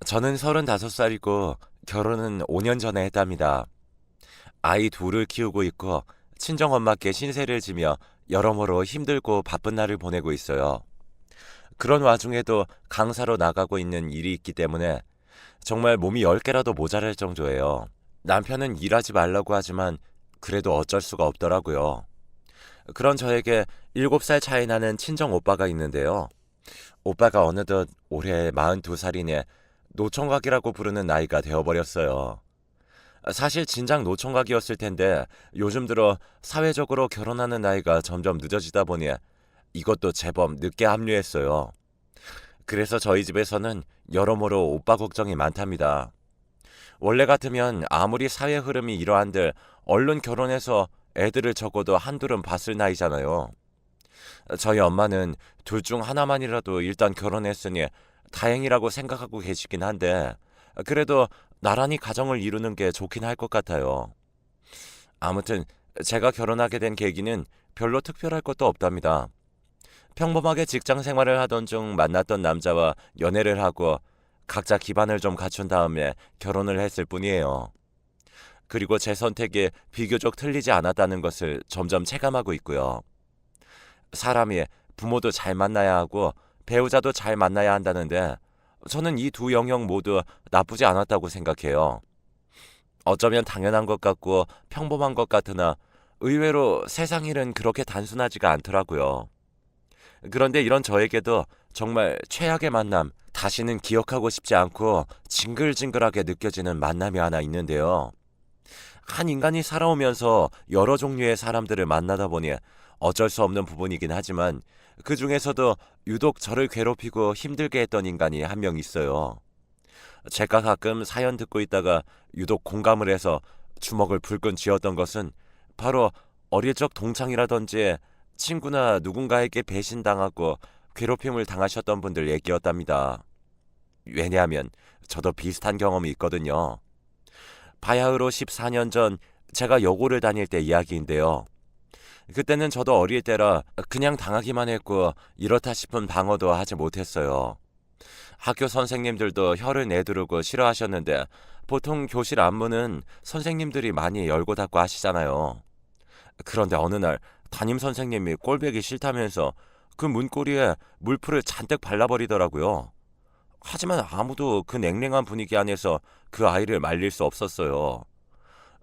저는 35살이고 결혼은 5년 전에 했답니다. 아이 둘을 키우고 있고 친정엄마께 신세를 지며 여러모로 힘들고 바쁜 날을 보내고 있어요. 그런 와중에도 강사로 나가고 있는 일이 있기 때문에 정말 몸이 10개라도 모자랄 정도예요. 남편은 일하지 말라고 하지만 그래도 어쩔 수가 없더라고요. 그런 저에게 7살 차이 나는 친정 오빠가 있는데요. 오빠가 어느덧 올해 42살이니 노총각이라고 부르는 나이가 되어버렸어요. 사실 진작 노총각이었을 텐데 요즘 들어 사회적으로 결혼하는 나이가 점점 늦어지다 보니 이것도 제법 늦게 합류했어요. 그래서 저희 집에서는 여러모로 오빠 걱정이 많답니다. 원래 같으면 아무리 사회 흐름이 이러한들 얼른 결혼해서 애들을 적어도 한둘은 봤을 나이잖아요. 저희 엄마는 둘 중 하나만이라도 일단 결혼했으니 다행이라고 생각하고 계시긴 한데 그래도 나란히 가정을 이루는 게 좋긴 할 것 같아요. 아무튼 제가 결혼하게 된 계기는 별로 특별할 것도 없답니다. 평범하게 직장 생활을 하던 중 만났던 남자와 연애를 하고 각자 기반을 좀 갖춘 다음에 결혼을 했을 뿐이에요. 그리고 제 선택이 비교적 틀리지 않았다는 것을 점점 체감하고 있고요. 사람이 부모도 잘 만나야 하고 배우자도 잘 만나야 한다는데 저는 이 두 영역 모두 나쁘지 않았다고 생각해요. 어쩌면 당연한 것 같고 평범한 것 같으나 의외로 세상 일은 그렇게 단순하지가 않더라고요. 그런데 이런 저에게도 정말 최악의 만남, 다시는 기억하고 싶지 않고 징글징글하게 느껴지는 만남이 하나 있는데요. 한 인간이 살아오면서 여러 종류의 사람들을 만나다 보니 어쩔 수 없는 부분이긴 하지만 그 중에서도 유독 저를 괴롭히고 힘들게 했던 인간이 한 명 있어요. 제가 가끔 사연 듣고 있다가 유독 공감을 해서 주먹을 불끈 쥐었던 것은 바로 어릴 적 동창이라든지 친구나 누군가에게 배신당하고 괴롭힘을 당하셨던 분들 얘기였답니다. 왜냐하면 저도 비슷한 경험이 있거든요. 바야흐로 14년 전 제가 여고를 다닐 때 이야기인데요. 그때는 저도 어릴 때라 그냥 당하기만 했고 이렇다 싶은 방어도 하지 못했어요. 학교 선생님들도 혀를 내두르고 싫어하셨는데 보통 교실 안문은 선생님들이 많이 열고 닫고 하시잖아요. 그런데 어느 날 담임 선생님이 꼴보기 싫다면서 그 문고리에 물풀을 잔뜩 발라버리더라고요. 하지만 아무도 그 냉랭한 분위기 안에서 그 아이를 말릴 수 없었어요.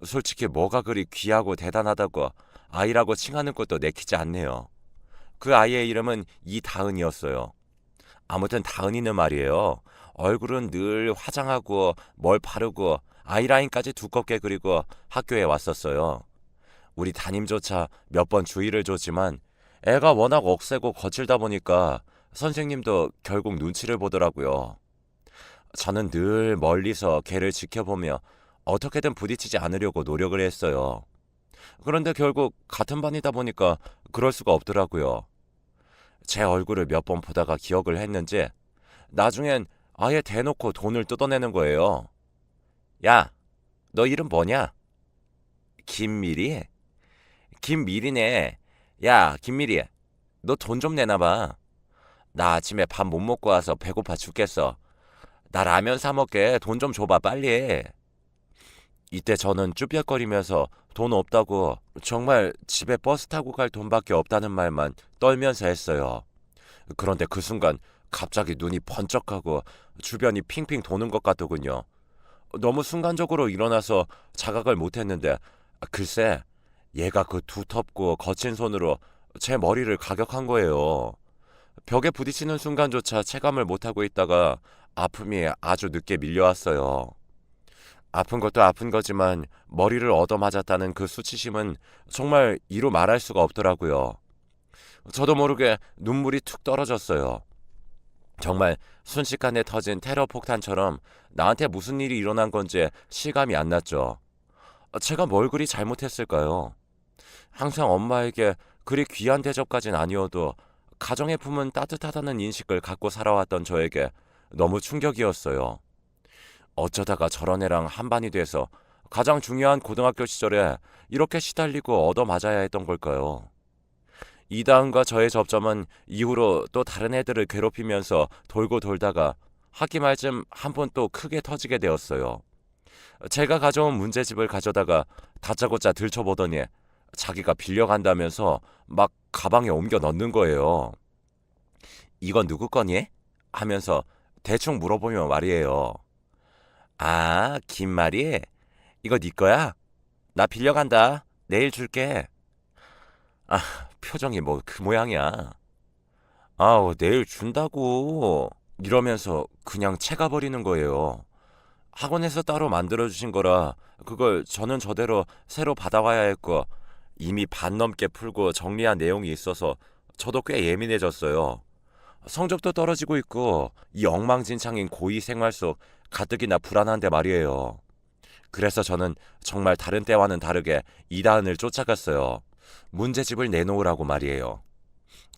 솔직히 뭐가 그리 귀하고 대단하다고 아이라고 칭하는 것도 내키지 않네요. 그 아이의 이름은 이다은이었어요. 아무튼 다은이는 말이에요. 얼굴은 늘 화장하고 뭘 바르고 아이라인까지 두껍게 그리고 학교에 왔었어요. 우리 담임조차 몇 번 주의를 줬지만 애가 워낙 억세고 거칠다 보니까 선생님도 결국 눈치를 보더라고요. 저는 늘 멀리서 걔를 지켜보며 어떻게든 부딪히지 않으려고 노력을 했어요. 그런데 결국 같은 반이다 보니까 그럴 수가 없더라고요. 제 얼굴을 몇 번 보다가 기억을 했는지 나중엔 아예 대놓고 돈을 뜯어내는 거예요. 야, 너 이름 뭐냐? 김미리? 김미리네. 야, 김미리, 너 돈 좀 내놔봐. 나 아침에 밥 못 먹고 와서 배고파 죽겠어. 나 라면 사 먹게 돈 좀 줘봐 빨리. 이때 저는 쭈뼛거리면서 돈 없다고 정말 집에 버스 타고 갈 돈밖에 없다는 말만 떨면서 했어요. 그런데 그 순간 갑자기 눈이 번쩍하고 주변이 핑핑 도는 것 같더군요. 너무 순간적으로 일어나서 자각을 못했는데 글쎄 얘가 그 두텁고 거친 손으로 제 머리를 가격한 거예요. 벽에 부딪히는 순간조차 체감을 못하고 있다가 아픔이 아주 늦게 밀려왔어요. 아픈 것도 아픈 거지만 머리를 얻어맞았다는 그 수치심은 정말 이루 말할 수가 없더라고요. 저도 모르게 눈물이 툭 떨어졌어요. 정말 순식간에 터진 테러 폭탄처럼 나한테 무슨 일이 일어난 건지 실감이 안 났죠. 제가 뭘 그리 잘못했을까요? 항상 엄마에게 그리 귀한 대접까진 아니어도 가정의 품은 따뜻하다는 인식을 갖고 살아왔던 저에게 너무 충격이었어요. 어쩌다가 저런 애랑 한반이 돼서 가장 중요한 고등학교 시절에 이렇게 시달리고 얻어맞아야 했던 걸까요? 이다은과 저의 접점은 이후로 또 다른 애들을 괴롭히면서 돌고 돌다가 학기 말쯤 한 번 또 크게 터지게 되었어요. 제가 가져온 문제집을 가져다가 다짜고짜 들춰보더니 자기가 빌려간다면서 막 가방에 옮겨 넣는 거예요. 이건 누구 거니? 하면서 대충 물어보면 말이에요. 아, 김말이? 이거 네 거야? 나 빌려간다. 내일 줄게. 아, 표정이 뭐 그 모양이야. 아우, 내일 준다고. 이러면서 그냥 채가 버리는 거예요. 학원에서 따로 만들어주신 거라 그걸 저는 저대로 새로 받아와야 했고 이미 반 넘게 풀고 정리한 내용이 있어서 저도 꽤 예민해졌어요. 성적도 떨어지고 있고 이 엉망진창인 고2 생활 속 가뜩이나 불안한데 말이에요. 그래서 저는 정말 다른 때와는 다르게 이다은을 쫓아갔어요. 문제집을 내놓으라고 말이에요.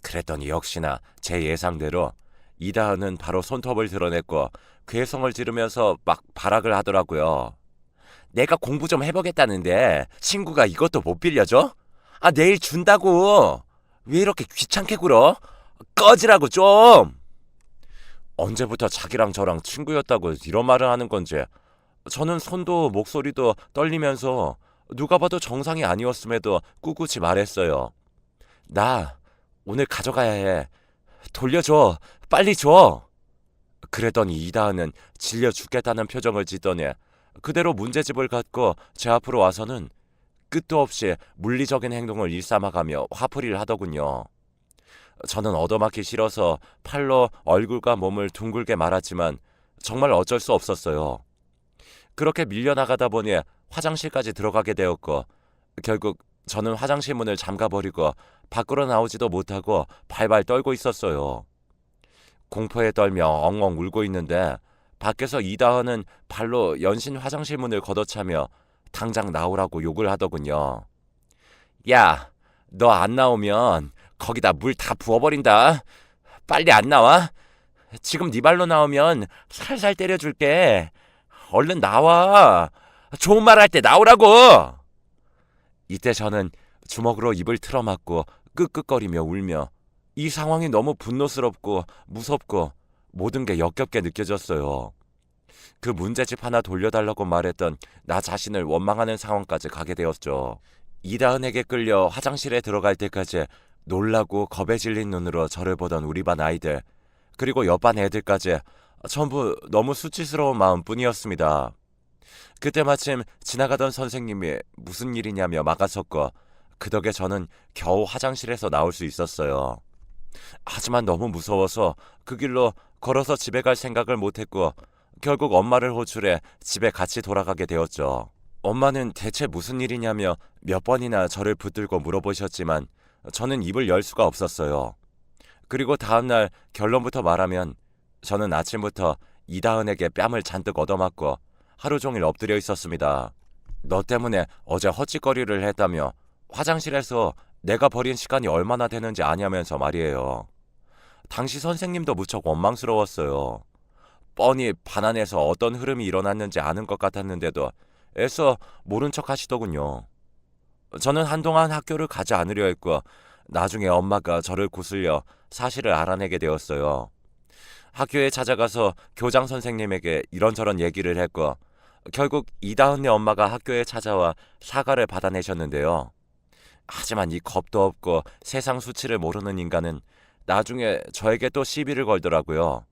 그랬더니 역시나 제 예상대로 이다은은 바로 손톱을 드러냈고 괴성을 지르면서 막 발악을 하더라고요. 내가 공부 좀 해보겠다는데 친구가 이것도 못 빌려줘? 아, 내일 준다고. 왜 이렇게 귀찮게 굴어? 꺼지라고 좀. 언제부터 자기랑 저랑 친구였다고 이런 말을 하는 건지 저는 손도 목소리도 떨리면서 누가 봐도 정상이 아니었음에도 꿋꿋이 말했어요. 나 오늘 가져가야 해. 돌려줘. 빨리 줘. 그랬더니 이다은은 질려 죽겠다는 표정을 짓더니 그대로 문제집을 갖고 제 앞으로 와서는 끝도 없이 물리적인 행동을 일삼아가며 화풀이를 하더군요. 저는 얻어맞기 싫어서 팔로 얼굴과 몸을 둥글게 말았지만 정말 어쩔 수 없었어요. 그렇게 밀려나가다 보니 화장실까지 들어가게 되었고 결국 저는 화장실 문을 잠가버리고 밖으로 나오지도 못하고 발발 떨고 있었어요. 공포에 떨며 엉엉 울고 있는데 밖에서 이다은은 발로 연신 화장실 문을 걷어차며 당장 나오라고 욕을 하더군요. 야, 너 안 나오면 거기다 물 다 부어버린다. 빨리 안 나와? 지금 네 발로 나오면 살살 때려줄게. 얼른 나와. 좋은 말 할 때 나오라고. 이때 저는 주먹으로 입을 틀어막고 끄끄거리며 울며 이 상황이 너무 분노스럽고 무섭고 모든 게 역겹게 느껴졌어요. 그 문제집 하나 돌려달라고 말했던 나 자신을 원망하는 상황까지 가게 되었죠. 이다은에게 끌려 화장실에 들어갈 때까지 놀라고 겁에 질린 눈으로 저를 보던 우리 반 아이들 그리고 옆반 애들까지 전부 너무 수치스러운 마음뿐이었습니다. 그때 마침 지나가던 선생님이 무슨 일이냐며 막아섰고 그 덕에 저는 겨우 화장실에서 나올 수 있었어요. 하지만 너무 무서워서 그 길로 걸어서 집에 갈 생각을 못했고 결국 엄마를 호출해 집에 같이 돌아가게 되었죠. 엄마는 대체 무슨 일이냐며 몇 번이나 저를 붙들고 물어보셨지만 저는 입을 열 수가 없었어요. 그리고 다음날 결론부터 말하면 저는 아침부터 이다은에게 뺨을 잔뜩 얻어맞고 하루 종일 엎드려 있었습니다. 너 때문에 어제 헛짓거리를 했다며 화장실에서 내가 버린 시간이 얼마나 되는지 아냐면서 말이에요. 당시 선생님도 무척 원망스러웠어요. 뻔히 반 안에서 어떤 흐름이 일어났는지 아는 것 같았는데도 애써 모른 척 하시더군요. 저는 한동안 학교를 가지 않으려 했고 나중에 엄마가 저를 구슬려 사실을 알아내게 되었어요. 학교에 찾아가서 교장 선생님에게 이런저런 얘기를 했고 결국 이다은네 엄마가 학교에 찾아와 사과를 받아내셨는데요. 하지만 이 겁도 없고 세상 수치를 모르는 인간은 나중에 저에게 또 시비를 걸더라고요.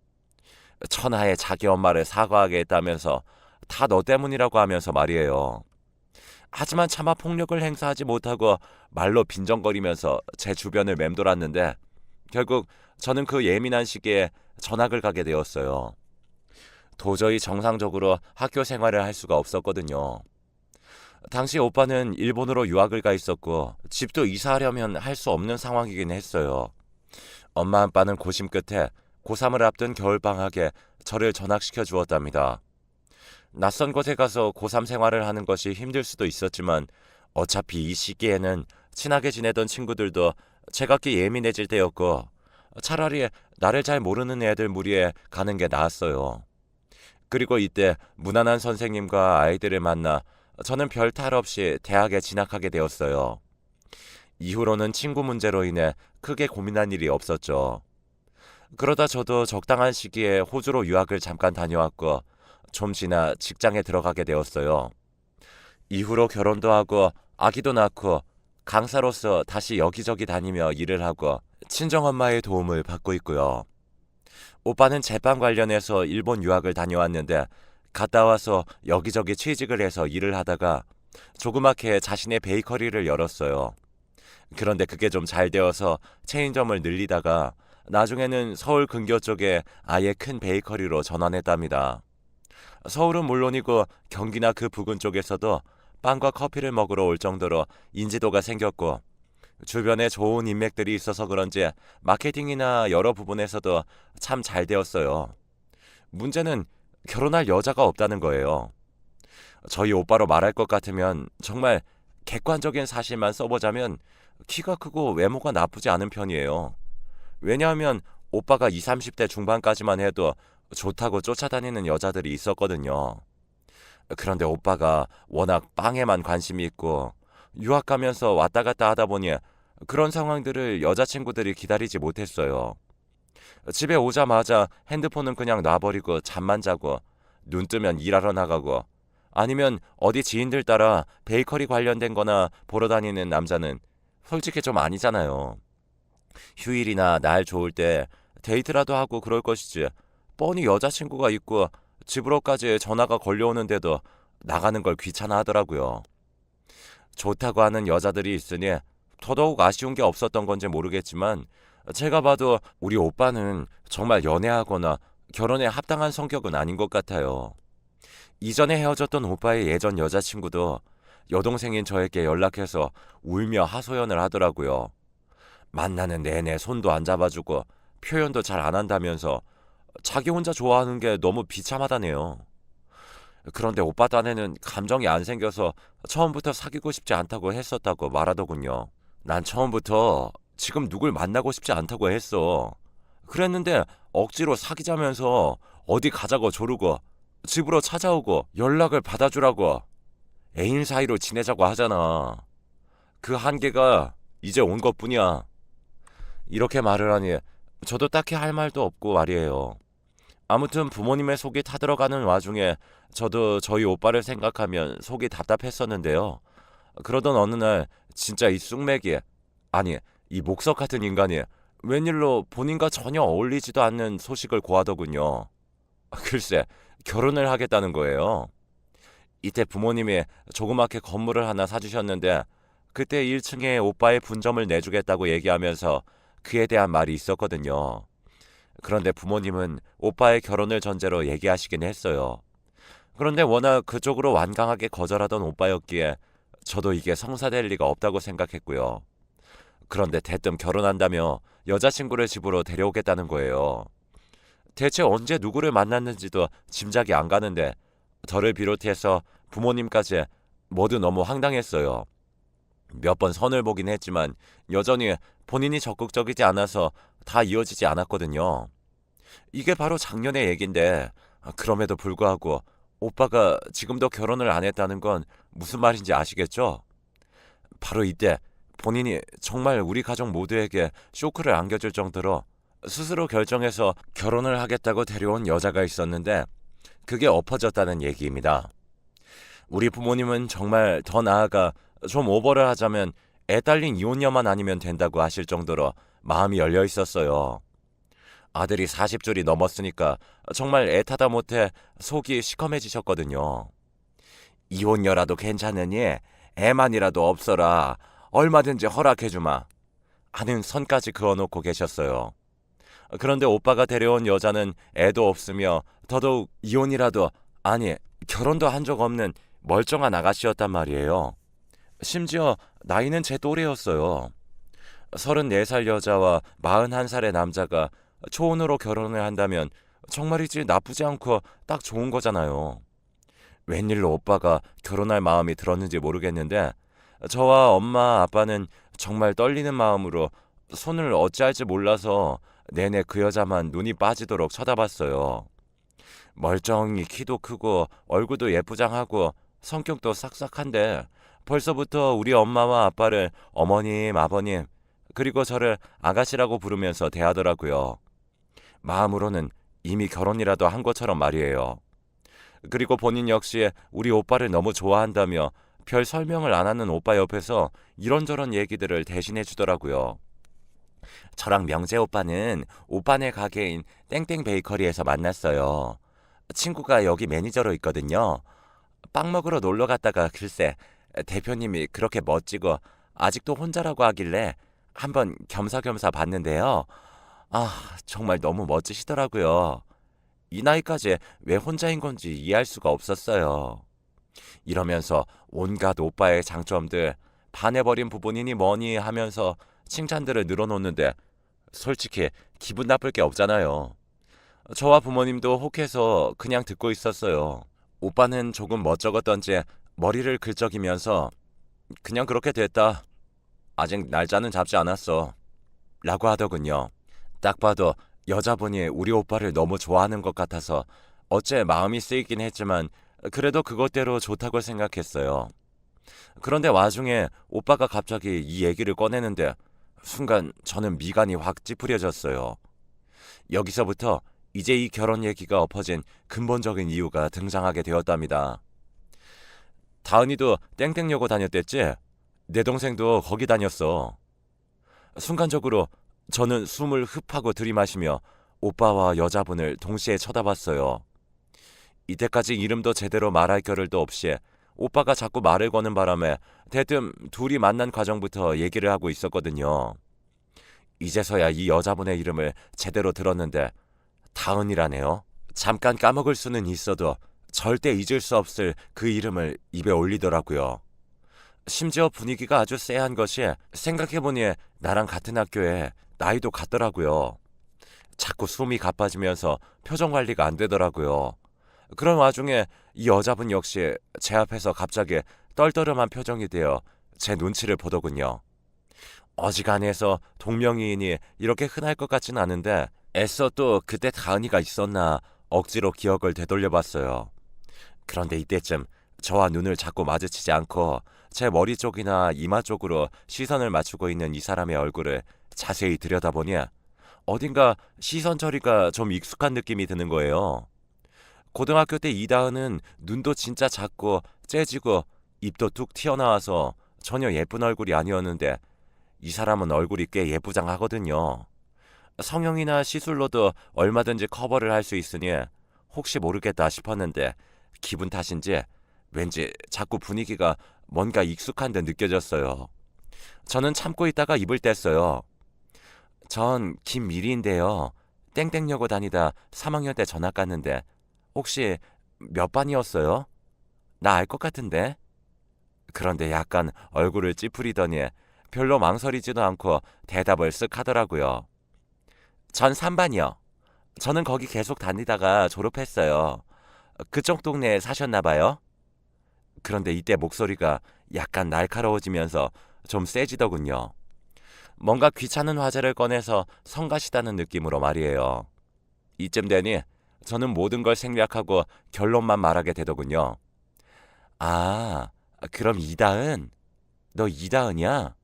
천하에 자기 엄마를 사과하게 했다면서 다 너 때문이라고 하면서 말이에요. 하지만 차마 폭력을 행사하지 못하고 말로 빈정거리면서 제 주변을 맴돌았는데 결국 저는 그 예민한 시기에 전학을 가게 되었어요. 도저히 정상적으로 학교 생활을 할 수가 없었거든요. 당시 오빠는 일본으로 유학을 가 있었고 집도 이사하려면 할 수 없는 상황이긴 했어요. 엄마 아빠는 고심 끝에 고3을 앞둔 겨울방학에 저를 전학시켜 주었답니다. 낯선 곳에 가서 고3 생활을 하는 것이 힘들 수도 있었지만 어차피 이 시기에는 친하게 지내던 친구들도 제각기 예민해질 때였고 차라리 나를 잘 모르는 애들 무리에 가는 게 나았어요. 그리고 이때 무난한 선생님과 아이들을 만나 저는 별 탈 없이 대학에 진학하게 되었어요. 이후로는 친구 문제로 인해 크게 고민한 일이 없었죠. 그러다 저도 적당한 시기에 호주로 유학을 잠깐 다녀왔고 좀 지나 직장에 들어가게 되었어요. 이후로 결혼도 하고 아기도 낳고 강사로서 다시 여기저기 다니며 일을 하고 친정엄마의 도움을 받고 있고요. 오빠는 제빵 관련해서 일본 유학을 다녀왔는데 갔다 와서 여기저기 취직을 해서 일을 하다가 조그맣게 자신의 베이커리를 열었어요. 그런데 그게 좀 잘 되어서 체인점을 늘리다가 나중에는 서울 근교 쪽에 아예 큰 베이커리로 전환했답니다. 서울은 물론이고 경기나 그 부근 쪽에서도 빵과 커피를 먹으러 올 정도로 인지도가 생겼고 주변에 좋은 인맥들이 있어서 그런지 마케팅이나 여러 부분에서도 참 잘 되었어요. 문제는 결혼할 여자가 없다는 거예요. 저희 오빠로 말할 것 같으면 정말 객관적인 사실만 써보자면 키가 크고 외모가 나쁘지 않은 편이에요. 왜냐하면 오빠가 20, 30대 중반까지만 해도 좋다고 쫓아다니는 여자들이 있었거든요. 그런데 오빠가 워낙 빵에만 관심이 있고 유학 가면서 왔다 갔다 하다 보니 그런 상황들을 여자친구들이 기다리지 못했어요. 집에 오자마자 핸드폰은 그냥 놔버리고 잠만 자고 눈 뜨면 일하러 나가고 아니면 어디 지인들 따라 베이커리 관련된 거나 보러 다니는 남자는 솔직히 좀 아니잖아요. 휴일이나 날 좋을 때 데이트라도 하고 그럴 것이지 뻔히 여자친구가 있고 집으로까지 전화가 걸려오는데도 나가는 걸 귀찮아 하더라고요. 좋다고 하는 여자들이 있으니 더더욱 아쉬운 게 없었던 건지 모르겠지만 제가 봐도 우리 오빠는 정말 연애하거나 결혼에 합당한 성격은 아닌 것 같아요. 이전에 헤어졌던 오빠의 예전 여자친구도 여동생인 저에게 연락해서 울며 하소연을 하더라고요. 만나는 내내 손도 안 잡아주고 표현도 잘 안 한다면서 자기 혼자 좋아하는 게 너무 비참하다네요. 그런데 오빠 딴에는 감정이 안 생겨서 처음부터 사귀고 싶지 않다고 했었다고 말하더군요. 난 처음부터 지금 누굴 만나고 싶지 않다고 했어. 그랬는데 억지로 사귀자면서 어디 가자고 조르고 집으로 찾아오고 연락을 받아주라고 애인 사이로 지내자고 하잖아. 그 한계가 이제 온 것뿐이야. 이렇게 말을 하니 저도 딱히 할 말도 없고 말이에요. 아무튼 부모님의 속이 타들어가는 와중에 저도 저희 오빠를 생각하면 속이 답답했었는데요. 그러던 어느 날 진짜 이 쑥맥이 아니 이 목석 같은 인간이 웬일로 본인과 전혀 어울리지도 않는 소식을 고하더군요. 글쎄 결혼을 하겠다는 거예요. 이때 부모님이 조그맣게 건물을 하나 사주셨는데 그때 1층에 오빠의 분점을 내주겠다고 얘기하면서 그에 대한 말이 있었거든요. 그런데 부모님은 오빠의 결혼을 전제로 얘기하시긴 했어요. 그런데 워낙 그쪽으로 완강하게 거절하던 오빠였기에 저도 이게 성사될 리가 없다고 생각했고요. 그런데 대뜸 결혼한다며 여자친구를 집으로 데려오겠다는 거예요. 대체 언제 누구를 만났는지도 짐작이 안 가는데 저를 비롯해서 부모님까지 모두 너무 황당했어요. 몇 번 선을 보긴 했지만 여전히 본인이 적극적이지 않아서 다 이어지지 않았거든요. 이게 바로 작년의 얘긴데 그럼에도 불구하고 오빠가 지금도 결혼을 안 했다는 건 무슨 말인지 아시겠죠? 바로 이때 본인이 정말 우리 가족 모두에게 쇼크를 안겨줄 정도로 스스로 결정해서 결혼을 하겠다고 데려온 여자가 있었는데 그게 엎어졌다는 얘기입니다. 우리 부모님은 정말 더 나아가 좀 오버를 하자면 애 딸린 이혼녀만 아니면 된다고 하실 정도로 마음이 열려 있었어요. 아들이 40줄이 넘었으니까 정말 애타다 못해 속이 시커매지셨거든요. 이혼녀라도 괜찮으니 애만이라도 없어라. 얼마든지 허락해주마. 하는 선까지 그어놓고 계셨어요. 그런데 오빠가 데려온 여자는 애도 없으며 더더욱 이혼이라도 아니 결혼도 한 적 없는 멀쩡한 아가씨였단 말이에요. 심지어 나이는 제 또래였어요. 34살 여자와 41살의 남자가 초혼으로 결혼을 한다면 정말이지 나쁘지 않고 딱 좋은 거잖아요. 웬일로 오빠가 결혼할 마음이 들었는지 모르겠는데 저와 엄마 아빠는 정말 떨리는 마음으로 손을 어찌할지 몰라서 내내 그 여자만 눈이 빠지도록 쳐다봤어요. 멀쩡히 키도 크고 얼굴도 예쁘장하고 성격도 싹싹한데 벌써부터 우리 엄마와 아빠를 어머님, 아버님 그리고 저를 아가씨라고 부르면서 대하더라고요. 마음으로는 이미 결혼이라도 한 것처럼 말이에요. 그리고 본인 역시 우리 오빠를 너무 좋아한다며 별 설명을 안 하는 오빠 옆에서 이런저런 얘기들을 대신해 주더라고요. 저랑 명재 오빠는 오빠네 가게인 땡땡 베이커리에서 만났어요. 친구가 여기 매니저로 있거든요. 빵 먹으러 놀러 갔다가 글쎄 대표님이 그렇게 멋지고 아직도 혼자라고 하길래 한번 겸사겸사 봤는데요. 정말 너무 멋지시더라고요. 이 나이까지 왜 혼자인 건지 이해할 수가 없었어요. 이러면서 온갖 오빠의 장점들, 반해버린 부분이니 뭐니 하면서 칭찬들을 늘어놓는데 솔직히 기분 나쁠 게 없잖아요. 저와 부모님도 혹해서 그냥 듣고 있었어요. 오빠는 조금 멋쩍었던지 머리를 긁적이면서 그냥 그렇게 됐다. 아직 날짜는 잡지 않았어. 라고 하더군요. 딱 봐도 여자분이 우리 오빠를 너무 좋아하는 것 같아서 어째 마음이 쓰이긴 했지만 그래도 그것대로 좋다고 생각했어요. 그런데 와중에 오빠가 갑자기 이 얘기를 꺼내는데 순간 저는 미간이 확 찌푸려졌어요. 여기서부터 이제 이 결혼 얘기가 엎어진 근본적인 이유가 등장하게 되었답니다. 다은이도 땡땡여고 다녔댔지? 내 동생도 거기 다녔어. 순간적으로 저는 숨을 흡하고 들이마시며 오빠와 여자분을 동시에 쳐다봤어요. 이때까지 이름도 제대로 말할 겨를도 없이 오빠가 자꾸 말을 거는 바람에 대뜸 둘이 만난 과정부터 얘기를 하고 있었거든요. 이제서야 이 여자분의 이름을 제대로 들었는데 다은이라네요. 잠깐 까먹을 수는 있어도 절대 잊을 수 없을 그 이름을 입에 올리더라고요. 심지어 분위기가 아주 쎄한 것이 생각해보니 나랑 같은 학교에 나이도 같더라고요. 자꾸 숨이 가빠지면서 표정 관리가 안 되더라고요. 그런 와중에 이 여자분 역시 제 앞에서 갑자기 떨떠름한 표정이 되어 제 눈치를 보더군요. 어지간해서 동명이인이 이렇게 흔할 것 같진 않은데 애써 또 그때 다은이가 있었나 억지로 기억을 되돌려봤어요. 그런데 이때쯤 저와 눈을 자꾸 마주치지 않고 제 머리 쪽이나 이마 쪽으로 시선을 맞추고 있는 이 사람의 얼굴을 자세히 들여다보니 어딘가 시선 처리가 좀 익숙한 느낌이 드는 거예요. 고등학교 때 이다은은 눈도 진짜 작고 째지고 입도 툭 튀어나와서 전혀 예쁜 얼굴이 아니었는데 이 사람은 얼굴이 꽤 예쁘장하거든요. 성형이나 시술로도 얼마든지 커버를 할 수 있으니 혹시 모르겠다 싶었는데 기분 탓인지 왠지 자꾸 분위기가 뭔가 익숙한 듯 느껴졌어요. 저는 참고 있다가 입을 뗐어요. 전 김미리인데요. 땡땡여고 다니다 3학년 때 전학 갔는데 혹시 몇 반이었어요? 나 알 것 같은데? 그런데 약간 얼굴을 찌푸리더니 별로 망설이지도 않고 대답을 쓱 하더라고요. 전 3반이요. 저는 거기 계속 다니다가 졸업했어요. 그쪽 동네에 사셨나 봐요. 그런데 이때 목소리가 약간 날카로워지면서 좀 세지더군요. 뭔가 귀찮은 화제를 꺼내서 성가시다는 느낌으로 말이에요. 이쯤 되니 저는 모든 걸 생략하고 결론만 말하게 되더군요. 아, 그럼 이다은? 너 이다은이야?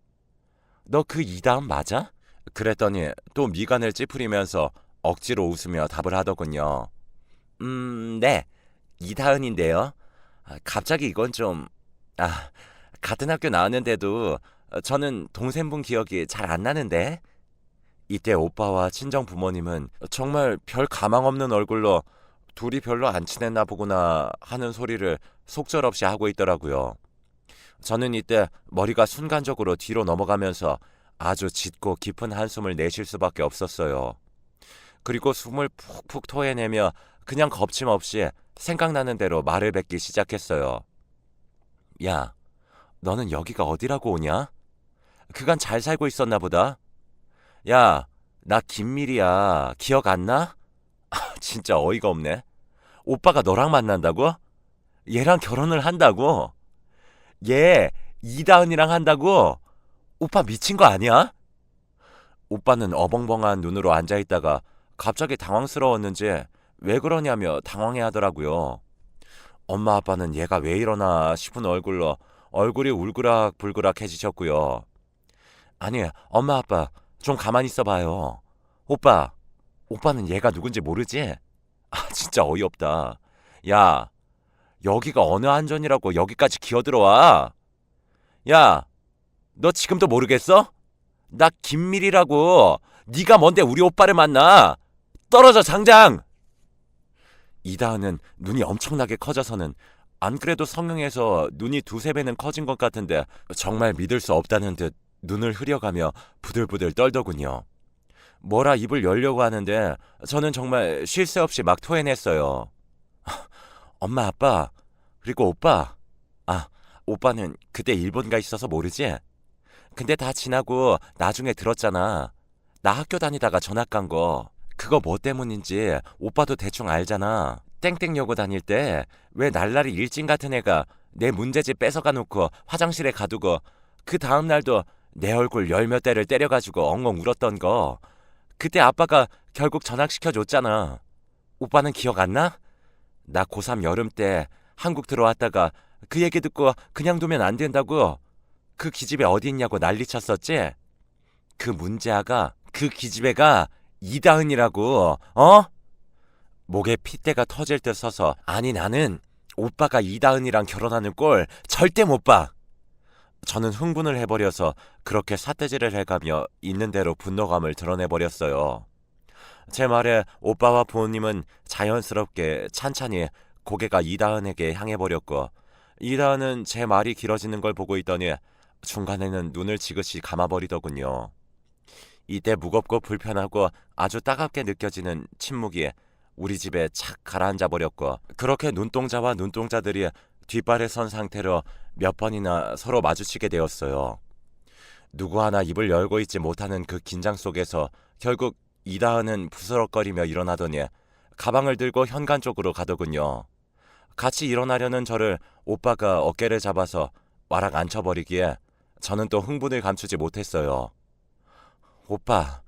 너 그 이다은 맞아? 그랬더니 또 미간을 찌푸리면서 억지로 웃으며 답을 하더군요. 네. 이다은인데요. 갑자기 이건 좀... 아, 같은 학교 나왔는데도 저는 동생분 기억이 잘 안 나는데? 이때 오빠와 친정 부모님은 정말 별 가망 없는 얼굴로 둘이 별로 안 친했나 보구나 하는 소리를 속절없이 하고 있더라고요. 저는 이때 머리가 순간적으로 뒤로 넘어가면서 아주 짙고 깊은 한숨을 내쉴 수밖에 없었어요. 그리고 숨을 푹푹 토해내며 그냥 겁침없이 생각나는 대로 말을 뱉기 시작했어요. 야, 너는 여기가 어디라고 오냐? 그간 잘 살고 있었나 보다. 야, 나 김밀이야. 기억 안 나? 진짜 어이가 없네. 오빠가 너랑 만난다고? 얘랑 결혼을 한다고? 얘 이다은이랑 한다고? 오빠 미친 거 아니야? 오빠는 어벙벙한 눈으로 앉아있다가 갑자기 당황스러웠는지 왜 그러냐며 당황해 하더라고요. 엄마 아빠는 얘가 왜 이러나 싶은 얼굴로 얼굴이 울그락불그락해지셨고요. 아니, 엄마 아빠 좀 가만히 있어봐요. 오빠, 오빠는 얘가 누군지 모르지? 아, 진짜 어이없다. 야, 여기가 어느 안전이라고 여기까지 기어들어와? 야, 너 지금도 모르겠어? 나 김밀이라고. 네가 뭔데 우리 오빠를 만나? 떨어져 당장! 이다은은 눈이 엄청나게 커져서는 안 그래도 성형해서 눈이 두세 배는 커진 것 같은데 정말 믿을 수 없다는 듯 눈을 흐려가며 부들부들 떨더군요. 뭐라 입을 열려고 하는데 저는 정말 쉴 새 없이 막 토해냈어요. 엄마, 아빠, 그리고 오빠. 아, 오빠는 그때 일본 가 있어서 모르지? 근데 다 지나고 나중에 들었잖아. 나 학교 다니다가 전학 간 거. 그거 뭐 때문인지 오빠도 대충 알잖아. 땡땡 여고 다닐 때 왜 날라리 일진 같은 애가 내 문제집 뺏어가 놓고 화장실에 가두고 그 다음 날도 내 얼굴 열 몇 대를 때려가지고 엉엉 울었던 거. 그때 아빠가 결국 전학시켜줬잖아. 오빠는 기억 안 나? 나 고3 여름 때 한국 들어왔다가 그 얘기 듣고 그냥 두면 안 된다고 그 기집애 어디 있냐고 난리 쳤었지? 그 문제아가 그 기집애가 이다은이라고. 어? 목에 핏대가 터질 듯 서서 아니 나는 오빠가 이다은이랑 결혼하는 꼴 절대 못 봐. 저는 흥분을 해버려서 그렇게 삿대질을 해가며 있는 대로 분노감을 드러내버렸어요. 제 말에 오빠와 부모님은 자연스럽게 찬찬히 고개가 이다은에게 향해버렸고 이다은은 제 말이 길어지는 걸 보고 있더니 중간에는 눈을 지그시 감아버리더군요. 이때 무겁고 불편하고 아주 따갑게 느껴지는 침묵이 우리 집에 착 가라앉아 버렸고 그렇게 눈동자와 눈동자들이 뒷발에 선 상태로 몇 번이나 서로 마주치게 되었어요. 누구 하나 입을 열고 있지 못하는 그 긴장 속에서 결국 이다은은 부스럭거리며 일어나더니 가방을 들고 현관 쪽으로 가더군요. 같이 일어나려는 저를 오빠가 어깨를 잡아서 와락 앉혀버리기에 저는 또 흥분을 감추지 못했어요. 오빠,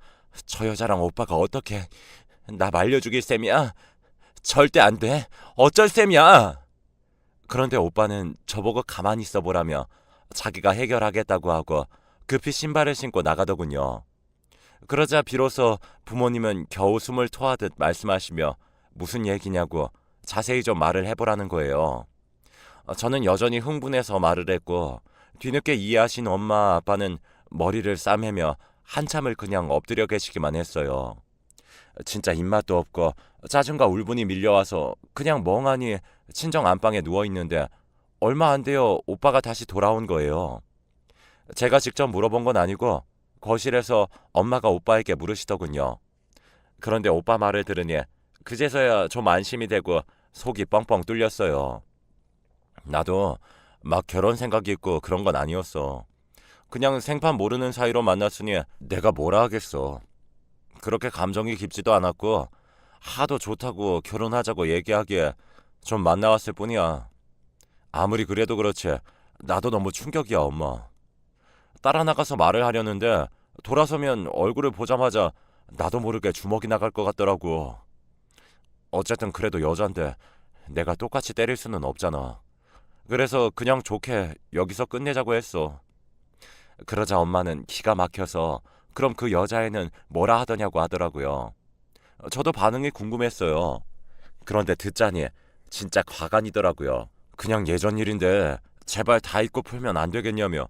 저 여자랑 오빠가 어떻게 나 말려죽일 셈이야? 절대 안 돼. 어쩔 셈이야. 그런데 오빠는 저보고 가만히 있어보라며 자기가 해결하겠다고 하고 급히 신발을 신고 나가더군요. 그러자 비로소 부모님은 겨우 숨을 토하듯 말씀하시며 무슨 얘기냐고 자세히 좀 말을 해보라는 거예요. 저는 여전히 흥분해서 말을 했고 뒤늦게 이해하신 엄마 아빠는 머리를 싸매며 한참을 그냥 엎드려 계시기만 했어요. 진짜 입맛도 없고 짜증과 울분이 밀려와서 그냥 멍하니 친정 안방에 누워있는데 얼마 안 돼요 오빠가 다시 돌아온 거예요. 제가 직접 물어본 건 아니고 거실에서 엄마가 오빠에게 물으시더군요. 그런데 오빠 말을 들으니 그제서야 좀 안심이 되고 속이 뻥뻥 뚫렸어요. 나도 막 결혼 생각이 있고 그런 건 아니었어. 그냥 생판 모르는 사이로 만났으니 내가 뭐라 하겠어. 그렇게 감정이 깊지도 않았고 하도 좋다고 결혼하자고 얘기하기에 좀 만나왔을 뿐이야. 아무리 그래도 그렇지 나도 너무 충격이야 엄마. 따라 나가서 말을 하려는데 돌아서면 얼굴을 보자마자 나도 모르게 주먹이 나갈 것 같더라고. 어쨌든 그래도 여잔데 내가 똑같이 때릴 수는 없잖아. 그래서 그냥 좋게 여기서 끝내자고 했어. 그러자 엄마는 기가 막혀서 그럼 그 여자애는 뭐라 하더냐고 하더라고요. 저도 반응이 궁금했어요. 그런데 듣자니 진짜 과간이더라고요. 그냥 예전 일인데 제발 다 잊고 풀면 안 되겠냐며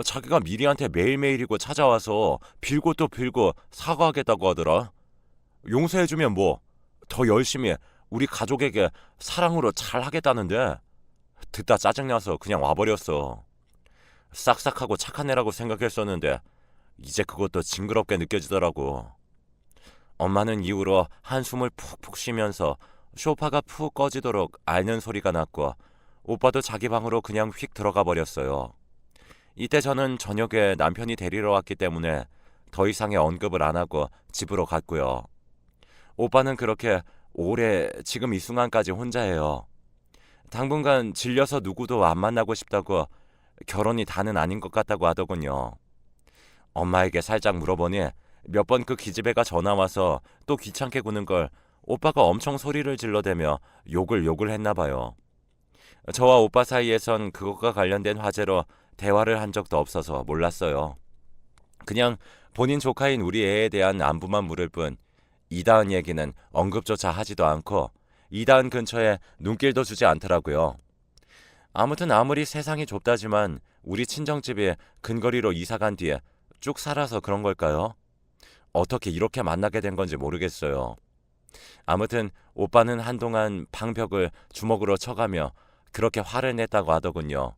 자기가 미리한테 매일매일이고 찾아와서 빌고 또 빌고 사과하겠다고 하더라. 용서해주면 뭐 더 열심히 우리 가족에게 사랑으로 잘하겠다는데 듣다 짜증나서 그냥 와버렸어. 싹싹하고 착한 애라고 생각했었는데 이제 그것도 징그럽게 느껴지더라고. 엄마는 이후로 한숨을 푹푹 쉬면서 소파가 푹 꺼지도록 앓는 소리가 났고 오빠도 자기 방으로 그냥 휙 들어가 버렸어요. 이때 저는 저녁에 남편이 데리러 왔기 때문에 더 이상의 언급을 안 하고 집으로 갔고요. 오빠는 그렇게 오래 지금 이 순간까지 혼자예요. 당분간 질려서 누구도 안 만나고 싶다고 결혼이 다는 아닌 것 같다고 하더군요. 엄마에게 살짝 물어보니 몇 번 그 기집애가 전화 와서 또 귀찮게 구는 걸 오빠가 엄청 소리를 질러대며 욕을 했나 봐요. 저와 오빠 사이에선 그것과 관련된 화제로 대화를 한 적도 없어서 몰랐어요. 그냥 본인 조카인 우리 애에 대한 안부만 물을 뿐 이다은 얘기는 언급조차 하지도 않고 이다은 근처에 눈길도 주지 않더라고요. 아무튼 아무리 세상이 좁다지만 우리 친정집이 근거리로 이사 간 뒤에 쭉 살아서 그런 걸까요? 어떻게 이렇게 만나게 된 건지 모르겠어요. 아무튼 오빠는 한동안 방벽을 주먹으로 쳐가며 그렇게 화를 냈다고 하더군요.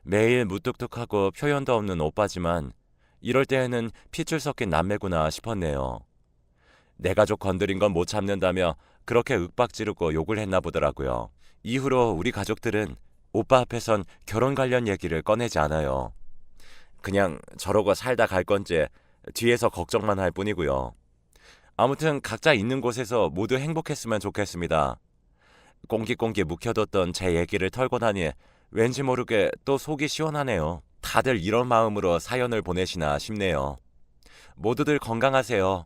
매일 무뚝뚝하고 표현도 없는 오빠지만 이럴 때에는 핏줄 섞인 남매구나 싶었네요. 내 가족 건드린 건 못 참는다며 그렇게 윽박 지르고 욕을 했나 보더라고요. 이후로 우리 가족들은 오빠 앞에선 결혼 관련 얘기를 꺼내지 않아요. 그냥 저러고 살다 갈 건지 뒤에서 걱정만 할 뿐이고요. 아무튼 각자 있는 곳에서 모두 행복했으면 좋겠습니다. 꽁기꽁기 묵혀뒀던 제 얘기를 털고 나니 왠지 모르게 또 속이 시원하네요. 다들 이런 마음으로 사연을 보내시나 싶네요. 모두들 건강하세요.